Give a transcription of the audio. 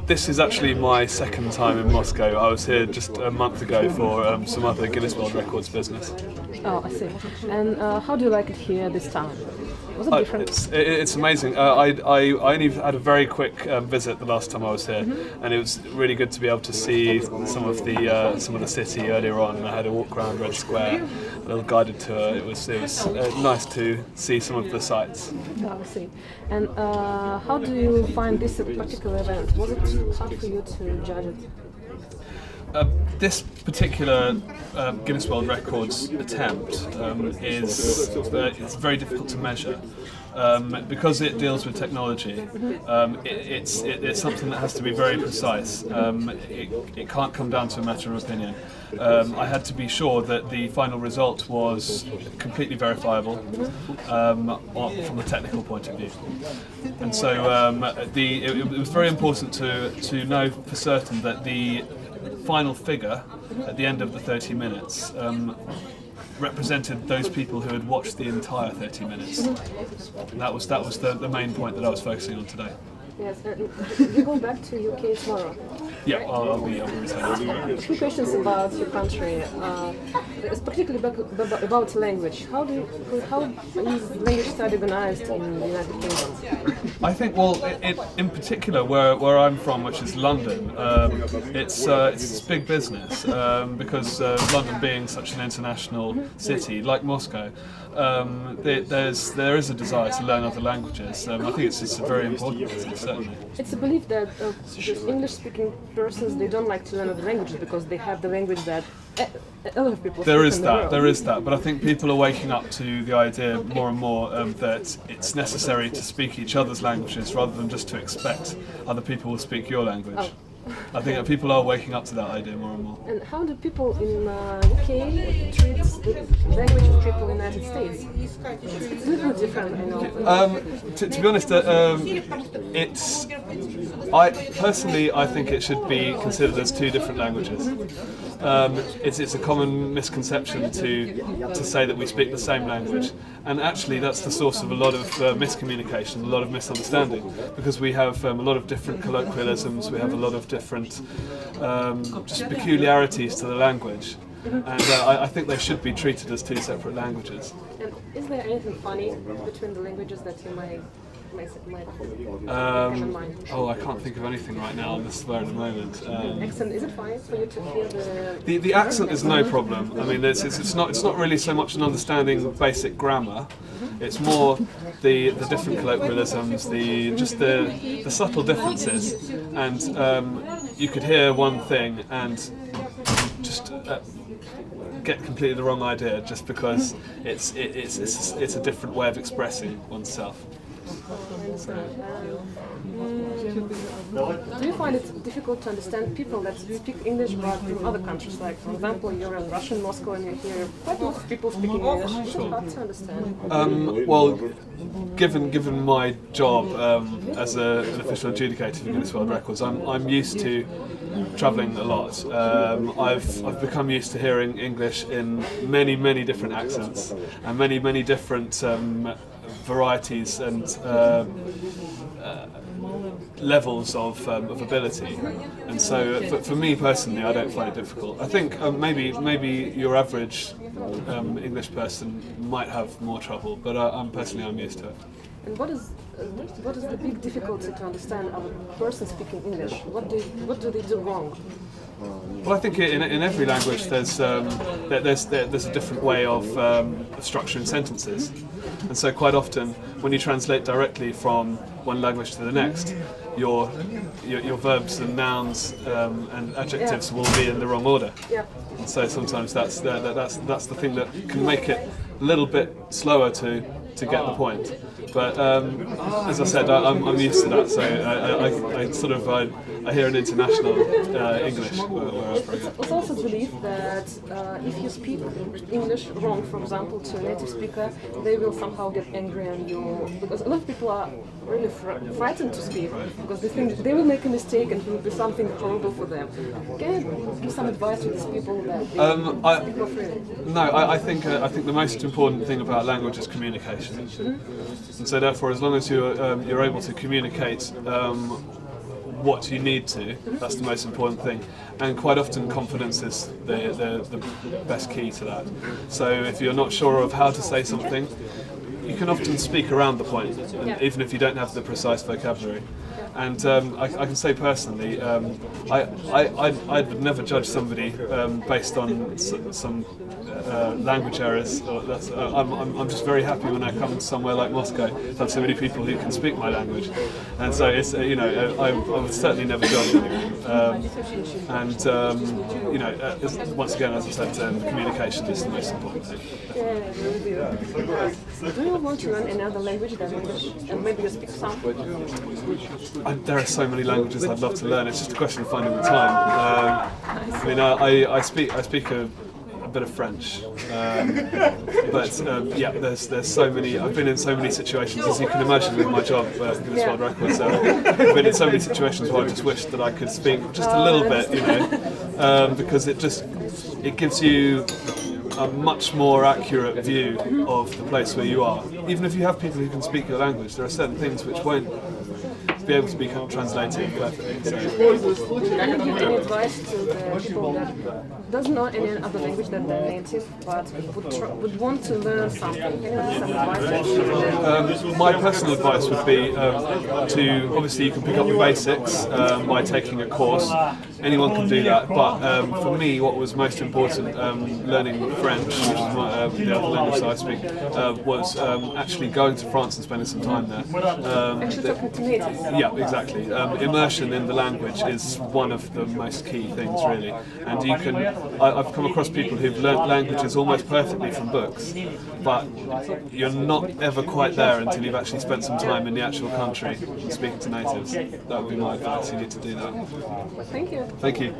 This is actually my second time in Moscow. I was here just a month ago for some other Guinness World Records business. Oh, I see. And how do you like it here this time? Was it different? It's amazing. I only had a very quick visit the last time I was here, and it was really good to be able to see some of the city earlier on. I had a walk around Red Square, a little guided tour. It was nice to see some of the sights. Oh, I see. And how do you find this particular event? Was it hard for you to judge it? This particular Guinness World Records attempt is it's very difficult to measure because it deals with technology. It's something that has to be very precise. It can't come down to a matter of opinion. I had to be sure that the final result was completely verifiable from a technical point of view, and so it was very important to know for certain that the final figure at the end of the 30 minutes represented those people who had watched the entire 30 minutes. And that was the main point that I was focusing on today. Yes, you go back to UK tomorrow. Yeah, I'll be returning tomorrow. A few questions about your country, particularly about language. How is language study organized in the United Kingdom? I think, in particular, where I'm from, which is London, it's big business because London being such an international city, like Moscow, there is a desire to learn other languages. I think it's a very important business, certainly. It's a belief that English-speaking persons, they don't like to learn other languages because they have the language that a lot of people There speak is in the that, world. there is that, but I think people are waking up to the idea more and more that it's necessary to speak each other's languages rather than just to expect other people will speak your language. Oh. I think that people are waking up to that idea more and more. And how do people in UK treat the language of people in the United States? It's a little different, I know. To be honest, I think it should be considered as two different languages. It's a common misconception to say that we speak the same language, and actually that's the source of a lot of miscommunication, a lot of misunderstanding, because we have a lot of different colloquialisms, we have a lot of different just peculiarities to the language, and I think they should be treated as two separate languages. And is there anything funny between the languages that you might have in mind? Oh, I can't think of anything right now on the spur of the moment. Accent, is it fine for you to hear The accent is no problem. I mean, it's not really so much an understanding of basic grammar. It's more the different colloquialisms, the subtle differences, and you could hear one thing and just get completely the wrong idea just because it's a different way of expressing oneself. Do you find it difficult to understand people that speak English but from other countries? Like, for example, you're in Russian Moscow and you hear quite a lot of people speaking English. Is it hard to understand? Well, given my job as an official adjudicator for Guinness World Records, I'm used to travelling a lot. I've become used to hearing English in many different accents and many different varieties and levels of ability, and so for me personally, I don't find it difficult. I think maybe your average English person might have more trouble, but I'm used to it. And what is the big difficulty to understand a person speaking English? What do they do wrong? Well, I think in every language there's a different way of structuring sentences, and so quite often when you translate directly from one language to the next, your verbs and nouns and adjectives will be in the wrong order. Yeah. And so sometimes that's the thing that can make it a little bit slower to get the point. But as I said, I'm used to that, so I hear an international English wherever I go. It's also believed that if you speak English wrong, for example, to a native speaker, they will somehow get angry on you, because a lot of people are really frightened to speak, because they think they will make a mistake and it will be something horrible for them. Can you give some advice to these people that they speak more freely? No, I think the most important thing about language is communication. And so therefore, as long as you're able to communicate what you need to. That's the most important thing. And quite often confidence is the best key to that. So if you're not sure of how to say something, you can often speak around the point, even if you don't have the precise vocabulary. And I can say personally, I would never judge somebody based on some language errors. I'm just very happy when I come to somewhere like Moscow to have so many people who can speak my language, and so it's I would certainly never judge anyone. Once again, as I said, communication is the most important thing. Do you want to learn another language than English, and maybe you speak some? There are so many languages I'd love to learn. It's just a question of finding the time. I speak a bit of French, there's so many. I've been in so many situations, as you can imagine, with my job at Guinness World Records. I've been in so many situations where I just wished that I could speak just a little bit, because it gives you a much more accurate view of the place where you are. Even if you have people who can speak your language, there are certain things which won't be able to be translated perfectly. So. Do you give any advice to the people that doesn't know any other language than their native, but would want to learn something? Some advice? My personal advice would be to, obviously you can pick up the basics by taking a course. Anyone can do that, but for me what was most important learning French, which is the other language that I speak, was actually going to France and spending some time there. Actually talking to natives. Yeah, exactly. Immersion in the language is one of the most key things, really. And you can, I've come across people who've learnt languages almost perfectly from books, but you're not ever quite there until you've actually spent some time in the actual country and speaking to natives. That would be my advice. You need to do that. Thank you. Thank you.